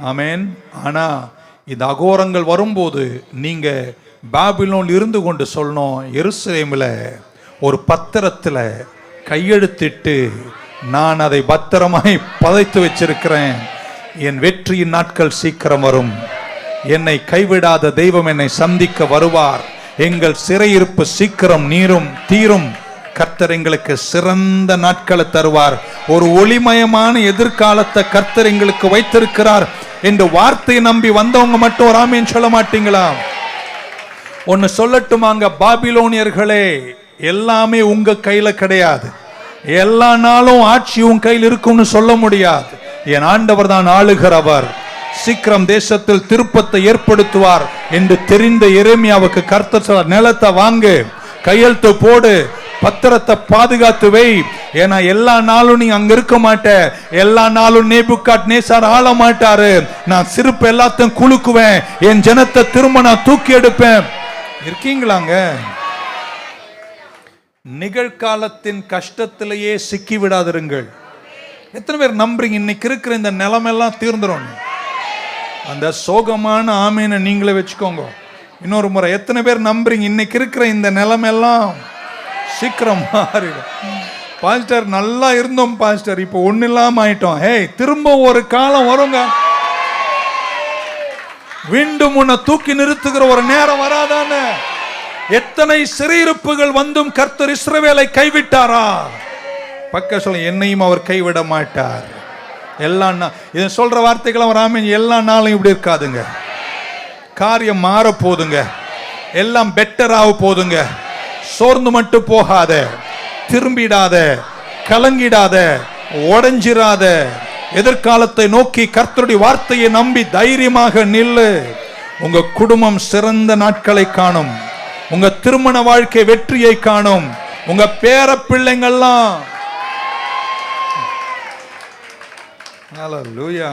ஆமென். ஆனா இந்த அகோரங்கள் வரும்போது நீங்க பாபிலோன் இருந்து கொண்டு சொல்லணும், எருசலேமில் ஒரு பத்திரத்தில் கையெழுத்திட்டு நான் அதை பத்திரமாய் பதைத்து வச்சிருக்கிறேன். என் வெற்றியின் நாட்கள் சீக்கிரம் வரும். என்னை கைவிடாத தெய்வம் என்னை சந்திக்க வருவார். எங்கள் சிறையிருப்பு சீக்கிரம் தீரும். கர்த்தர் எங்களுக்கு சிறந்த நாட்களை தருவார். ஒரு ஒளிமயமான எதிர்காலத்தை கர்த்தர் எங்களுக்கு வைத்திருக்கிறார் என்று வார்த்தையை நம்பி வந்தவங்க மட்டும் ஒரு ஆமேன் சொல்ல மாட்டீங்களா? ஒன்னு சொல்லட்டுமாங்க, பாபிலோனியர்களே, எல்லாமே உங்க கையில கிடையாது. எல்லா நாளும் ஆட்சி உன் கையில் இருக்கும்னு சொல்ல முடியாது. என் ஆண்டவர் தான் ஆளுகிறவர். சீக்கிரம் தேசத்தில் திருப்பத்தை ஏற்படுத்துவார் என்று தெரிந்த எரேமியாவுக்கு கர்த்தர் சொல்றார், நிலத்தை வாங்கு, கையெழுத்து போடு, பத்திரத்தை பாதுகாத்து வை. ஏன்னா எல்லா நாளும் நீ அங்க இருக்க மாட்ட. எல்லா நாளும் நேபுகாத்நேச்சார் ஆள மாட்டாரு. நான் சிறுப்பு எல்லாத்தையும் குலுக்குவேன். என் ஜனத்தை திரும்ப நான் தூக்கி எடுப்பேன். இருக்கீங்களாங்க? நிகழ்காலத்தின் கஷ்டத்திலேயே சிக்கி விடாதிருங்கள். எத்தனை பேர் நம்புறீங்க இன்னைக்கு இருக்கிற இந்த நிலைமெல்லாம் தீர்ந்துரும்? அந்த சோகமான ஆமீனை நீங்களே வச்சுக்கோங்க. இன்னொரு முறை, எத்தனை பேர் நம்புறீங்க இன்னைக்கு இருக்கிற இந்த நிலைமெல்லாம் சீக்கிரம் மாறிடும்? பாஸ்டர் நல்லா இருந்தோம் பாஸ்டர், இப்போ ஒண்ணு இல்லாம ஆயிட்டோம். திரும்ப ஒரு காலம் வருங்க, மீண்டும் உன்னை தூக்கி நிறுத்துகிற ஒரு நேரம் வராதானே? எத்தனை சிறையிருப்புகள் வந்தும் கர்த்தர் இஸ்ரவேலை கைவிட்டாரா? பக்க சொல்ல, என்னையும் அவர் கைவிட மாட்டார். இதை சொல்ற வார்த்தைகள் வராம எல்லா நாளும் இப்படி இருக்காதுங்க. காரியம் மாற போதுங்க, எல்லாம் பெட்டராக போதுங்க. சோர்ந்து மட்டும் போகாத, திரும்பிடாத, கலங்கிடாத, உடைஞ்சிராத. எதிர்காலத்தை நோக்கி கர்த்தருடைய வார்த்தையை நம்பி தைரியமாக நில்லு. உங்க குடும்பம் சிறந்த நாட்களை காணும். உங்க திருமண வாழ்க்கை வெற்றியை காணும். உங்க பேர பிள்ளைங்கள்லாம் ஹல்லேலூயா.